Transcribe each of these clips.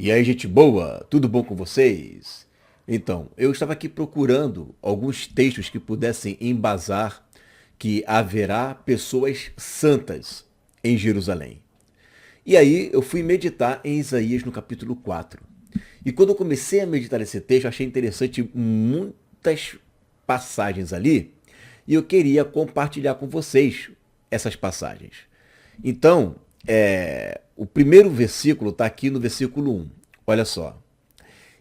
E aí, gente boa, tudo bom com vocês? Então, eu estava aqui procurando alguns textos que pudessem embasar que haverá pessoas santas em Jerusalém. E aí eu fui meditar em Isaías no capítulo 4. E quando eu comecei a meditar nesse texto, eu achei interessante muitas passagens ali, e eu queria compartilhar com vocês essas passagens. Então, o primeiro versículo está aqui no versículo 1. Olha só.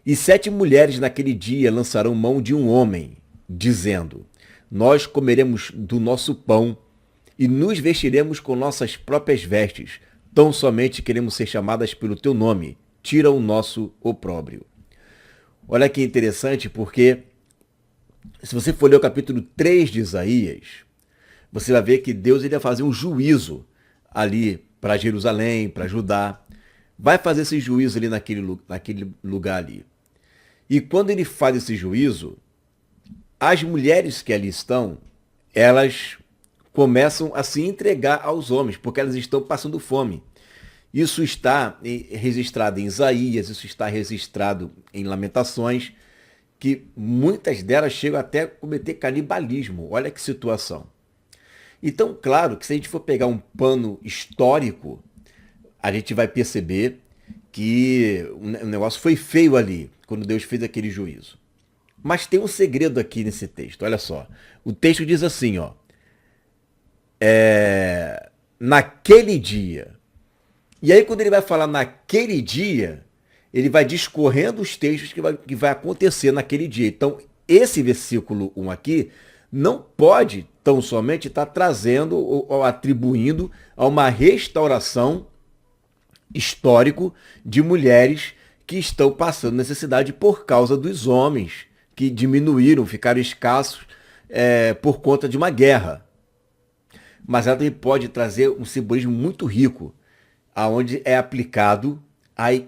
E 7 mulheres naquele dia lançarão mão de um homem, dizendo: Nós comeremos do nosso pão e nos vestiremos com nossas próprias vestes. Tão somente queremos ser chamadas pelo teu nome. Tira o nosso opróbrio. Olha que interessante, porque se você for ler o capítulo 3 de Isaías, você vai ver que Deus ia fazer um juízo ali para Jerusalém, para Judá. Vai fazer esse juízo ali naquele lugar ali. E quando ele faz esse juízo, as mulheres que ali estão, elas começam a se entregar aos homens, porque elas estão passando fome. Isso está registrado em Isaías, isso está registrado em Lamentações, que muitas delas chegam até a cometer canibalismo. Olha que situação. Então, claro que se a gente for pegar um pano histórico, a gente vai perceber que o negócio foi feio ali, quando Deus fez aquele juízo. Mas tem um segredo aqui nesse texto, olha só. O texto diz assim, ó. Naquele dia. E aí quando ele vai falar naquele dia, ele vai discorrendo os textos que vai acontecer naquele dia. Então, esse versículo 1 aqui não pode tão somente estar trazendo ou atribuindo a uma restauração histórico de mulheres que estão passando necessidade por causa dos homens que diminuíram, ficaram escassos por conta de uma guerra. Mas ela também pode trazer um simbolismo muito rico, aonde é aplicado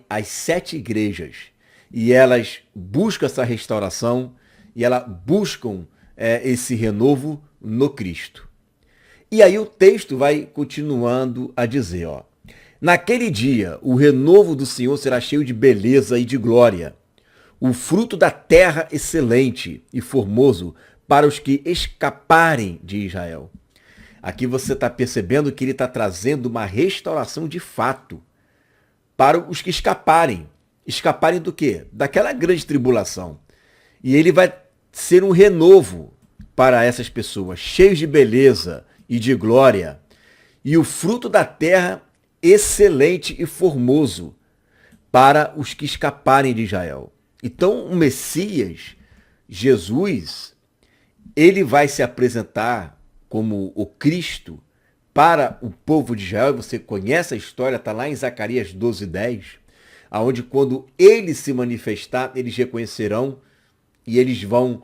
às 7 igrejas. E elas buscam essa restauração e elas buscam esse renovo no Cristo. E aí o texto vai continuando a dizer, ó. Naquele dia, o renovo do Senhor será cheio de beleza e de glória, o fruto da terra excelente e formoso para os que escaparem de Israel. Aqui você está percebendo que ele está trazendo uma restauração de fato para os que escaparem. Escaparem do quê? Daquela grande tribulação. E ele vai ser um renovo para essas pessoas, cheios de beleza e de glória. E o fruto da terra excelente e formoso para os que escaparem de Israel. Então, o Messias, Jesus, ele vai se apresentar como o Cristo para o povo de Israel. Você conhece a história, está lá em Zacarias 12:10, onde quando ele se manifestar, eles reconhecerão e eles vão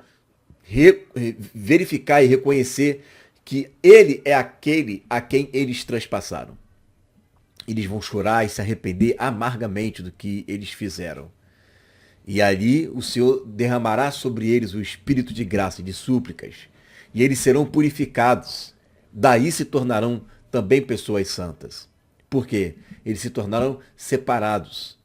verificar e reconhecer que ele é aquele a quem eles transpassaram. Eles vão chorar e se arrepender amargamente do que eles fizeram. E ali o Senhor derramará sobre eles o espírito de graça e de súplicas. E eles serão purificados. Daí se tornarão também pessoas santas. Por quê? Eles se tornaram separados.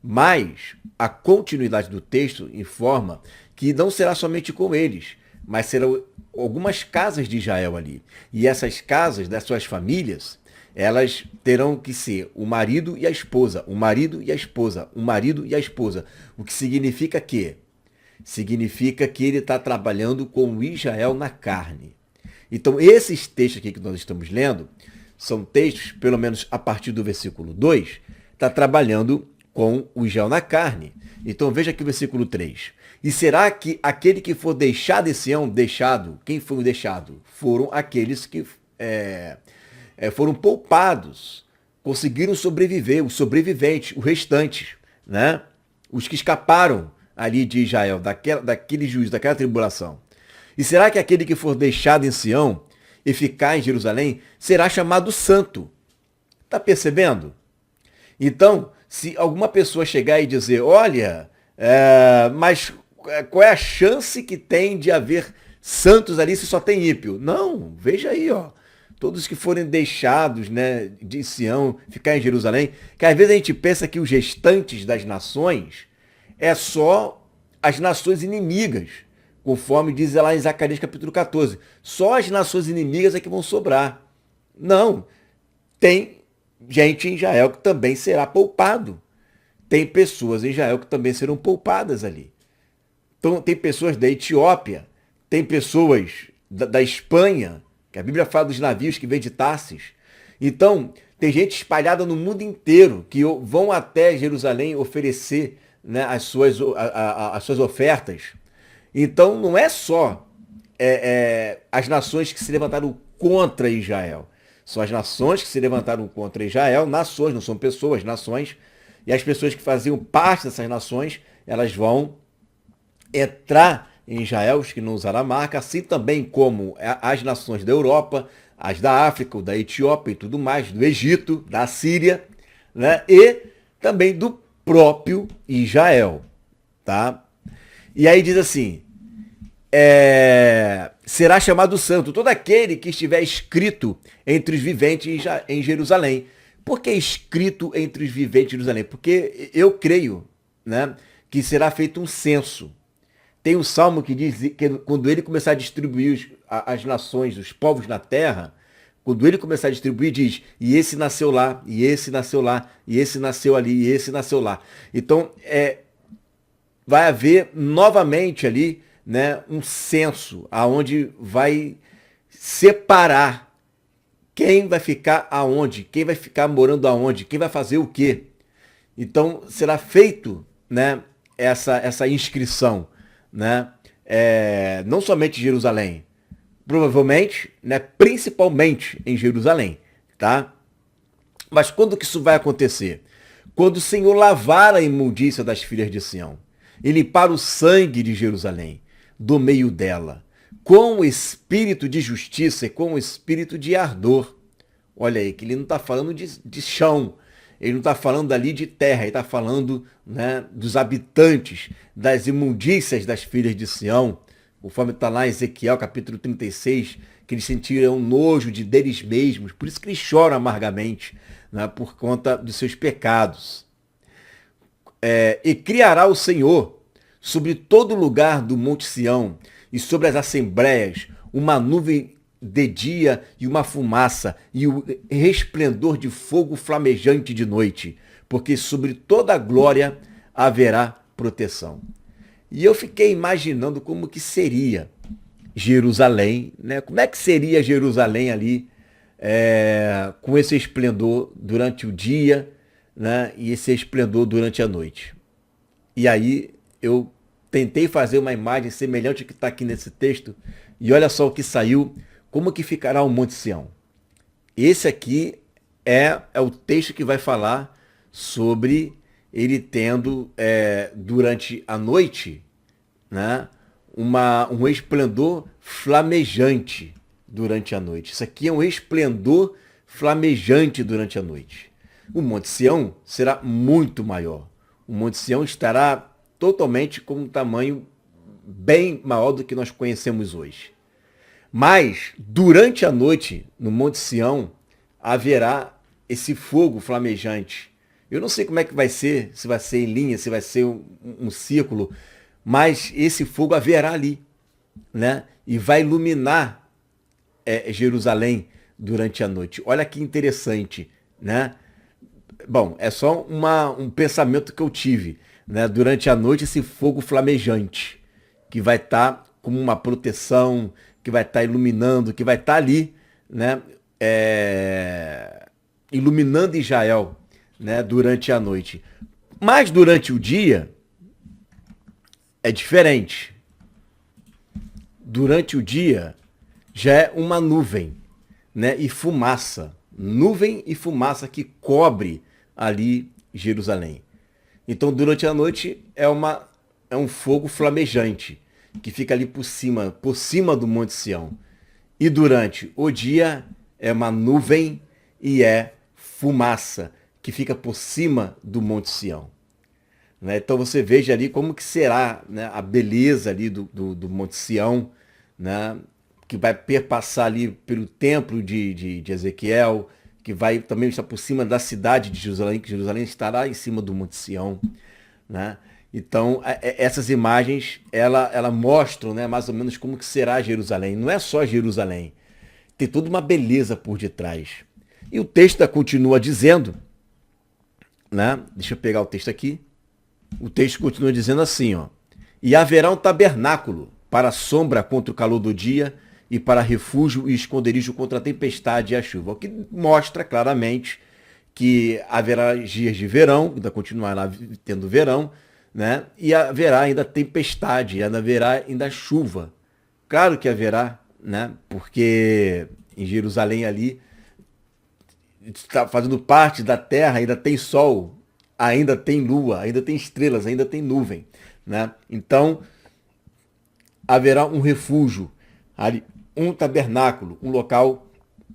Mas a continuidade do texto informa que não será somente com eles, mas serão algumas casas de Israel ali. E essas casas, das suas famílias, elas terão que ser o marido e a esposa, o marido e a esposa, o marido e a esposa. O que significa que? Significa que ele está trabalhando com o Israel na carne. Então, esses textos aqui que nós estamos lendo, são textos, pelo menos a partir do versículo 2, está trabalhando com o Israel na carne. Então, veja aqui o versículo 3. E será que aquele que for deixado de Sião, deixado, quem foi o deixado? Foram aqueles que foram poupados, conseguiram sobreviver, os sobreviventes, os restantes, né? Os que escaparam ali de Israel, daquele juízo, daquela tribulação. E será que aquele que for deixado em Sião e ficar em Jerusalém será chamado santo? Está percebendo? Então, se alguma pessoa chegar e dizer, olha, mas qual é a chance que tem de haver santos ali se só tem ímpio? Não, veja aí, ó. todos que forem deixados, né, de Sião, ficar em Jerusalém, que às vezes a gente pensa que os restantes das nações é só as nações inimigas, conforme diz lá em Zacarias capítulo 14. Só as nações inimigas é que vão sobrar. Não, tem gente em Israel que também será poupado. Tem pessoas em Israel que também serão poupadas ali. Então, tem pessoas da Etiópia, tem pessoas da Espanha, que a Bíblia fala dos navios que vêm de Tarsis. Então, tem gente espalhada no mundo inteiro que vão até Jerusalém oferecer, né, as suas ofertas. Então, não é só as nações que se levantaram contra Israel. São as nações que se levantaram contra Israel, nações, não são pessoas, nações. E as pessoas que faziam parte dessas nações, elas vão entrar em Israel, os que não usaram a marca, assim também como as nações da Europa, as da África, da Etiópia e tudo mais, do Egito, da Síria, né? E também do próprio Israel, tá? E aí diz assim, será chamado santo todo aquele que estiver escrito entre os viventes em Jerusalém. Por que escrito entre os viventes de Jerusalém? Porque eu creio, né, que será feito um censo. Tem um salmo que diz que quando ele começar a distribuir as nações, os povos na terra, quando ele começar a distribuir, diz, e esse nasceu lá, e esse nasceu lá, e esse nasceu ali, e esse nasceu lá. Então, vai haver novamente ali, né, um censo, aonde vai separar quem vai ficar aonde, quem vai ficar morando aonde, quem vai fazer o quê. Então, será feito, né, essa inscrição, né, não somente em Jerusalém, provavelmente, né, principalmente em Jerusalém, tá? Mas quando que isso vai acontecer? Quando o Senhor lavar a imundícia das filhas de Sião e limpar o sangue de Jerusalém do meio dela, com o espírito de justiça e com o espírito de ardor. Olha aí, que ele não está falando de chão, ele não está falando ali de terra, ele está falando, né, dos habitantes, das imundícias das filhas de Sião, conforme está lá em Ezequiel capítulo 36, que eles sentiram nojo deles mesmos, por isso que eles choram amargamente, né, por conta dos seus pecados. E criará o Senhor sobre todo lugar do Monte Sião e sobre as assembleias uma nuvem de dia e uma fumaça e o resplendor de fogo flamejante de noite, porque sobre toda a glória haverá proteção. E eu fiquei imaginando como que seria Jerusalém, né? Como é que seria Jerusalém ali com esse esplendor durante o dia, né? E esse esplendor durante a noite. E aí eu tentei fazer uma imagem semelhante ao que está aqui nesse texto e olha só o que saiu, como que ficará o Monte Sião. Esse aqui é o texto que vai falar sobre ele tendo durante a noite, né, um esplendor flamejante durante a noite. Isso aqui é um esplendor flamejante durante a noite. O Monte Sião será muito maior. O Monte Sião estará totalmente com um tamanho bem maior do que nós conhecemos hoje. Mas, durante a noite, no Monte Sião, haverá esse fogo flamejante. Eu não sei como é que vai ser, se vai ser em linha, se vai ser um círculo, mas esse fogo haverá ali, né? E vai iluminar Jerusalém durante a noite. Olha que interessante, né? Bom, é só um pensamento que eu tive, né? Durante a noite, esse fogo flamejante, que vai estar como uma proteção, que vai estar iluminando, que vai estar ali, né? Iluminando Israel, né? Durante a noite. Mas durante o dia, é diferente. Durante o dia, já é uma nuvem, né? E fumaça. Nuvem e fumaça que cobre ali Jerusalém. Então, durante a noite, é um fogo flamejante, que fica ali por cima do Monte Sião. E durante o dia, é uma nuvem e é fumaça, que fica por cima do Monte Sião. Né? Então, você veja ali como que será, né, a beleza ali do Monte Sião, né? que vai perpassar ali pelo templo de Ezequiel, que vai também estar por cima da cidade de Jerusalém, que Jerusalém estará em cima do Monte Sião, né? Então, essas imagens, ela mostram, né, mais ou menos como que será Jerusalém. Não é só Jerusalém. Tem toda uma beleza por detrás. E o texto continua dizendo, né? Deixa eu pegar o texto aqui. O texto continua dizendo assim, ó. E haverá um tabernáculo para sombra contra o calor do dia e para refúgio e esconderijo contra a tempestade e a chuva. O que mostra claramente que haverá dias de verão, ainda continuará tendo verão, né? E haverá ainda tempestade, haverá ainda chuva. Claro que haverá, né? Porque em Jerusalém ali está fazendo parte da terra, ainda tem sol, ainda tem lua, ainda tem estrelas, ainda tem nuvem, né? Então haverá um refúgio, ali, um tabernáculo, um local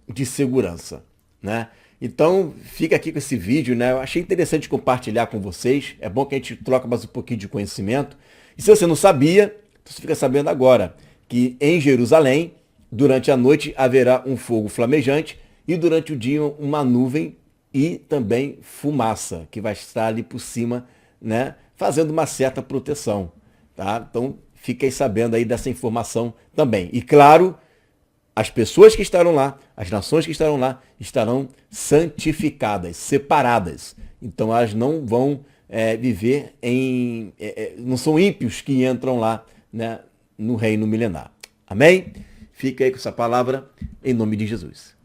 de segurança, né? Então fica aqui com esse vídeo, né? Eu achei interessante compartilhar com vocês. É bom que a gente troca mais um pouquinho de conhecimento. E se você não sabia, você fica sabendo agora que em Jerusalém, durante a noite haverá um fogo flamejante e durante o dia uma nuvem e também fumaça que vai estar ali por cima, né? Fazendo uma certa proteção, tá? Então fiquem sabendo aí dessa informação também. E claro, as pessoas que estarão lá, as nações que estarão lá, estarão santificadas, separadas. Então elas não vão viver em... não são ímpios que entram lá, né, no reino milenar. Amém? Fica aí com essa palavra em nome de Jesus.